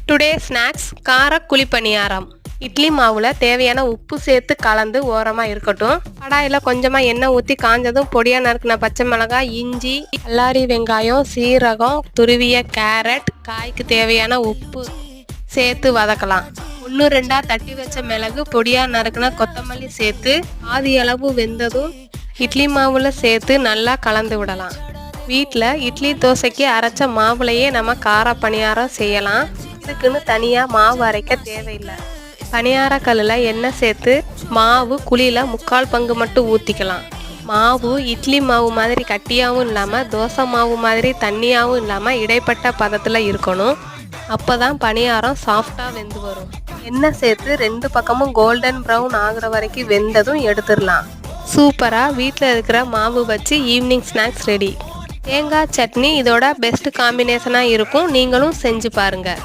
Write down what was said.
Today snacks கார குழிப்பணியாரம். இட்லி மாவில் தேவையான உப்பு சேர்த்து கலந்து ஓரமாக இருக்கட்டும். கடாயில் கொஞ்சமாக எண்ணெய் ஊற்றி காஞ்சதும் பொடியாக நறுக்கின பச்சை மிளகாய், இஞ்சி, பல்லாரி வெங்காயம், சீரகம், துருவிய கேரட், காய்க்கு தேவையான உப்பு சேர்த்து வதக்கலாம். 1-2 தட்டி வச்ச மிளகு, பொடியாக நறுக்கின கொத்தமல்லி சேர்த்து பாதி அளவு வெந்ததும் இட்லி மாவில் சேர்த்து நல்லா கலந்து விடலாம். வீட்டில் இட்லி தோசைக்கு அரைச்ச மாவுலையே நம்ம கார பணியாரம் செய்யலாம். இதுக்குன்னு தனியாக மாவு அரைக்க தேவையில்லை. பணியார கல்லில் எண்ணெய் சேர்த்து மாவு குழியில் 3/4 பங்கு மட்டும் ஊற்றிக்கலாம். மாவு இட்லி மாவு மாதிரி கட்டியாகவும் இல்லாமல் தோசை மாவு மாதிரி தண்ணியாகவும் இல்லாமல் இடைப்பட்ட பதத்தில் இருக்கணும். அப்போ தான் பணியாரம் சாஃப்டாக வெந்து வரும். எண்ணெய் சேர்த்து 2 பக்கமும் கோல்டன் ப்ரௌன் ஆகுற வரைக்கும் வெந்ததும் எடுத்துடலாம். சூப்பராக வீட்டில் இருக்கிற மாவு வச்சு ஈவினிங் ஸ்நாக்ஸ் ரெடி. தேங்காய் சட்னி இதோட பெஸ்ட் காம்பினேஷனாக இருக்கும். நீங்களும் செஞ்சு பாருங்கள்.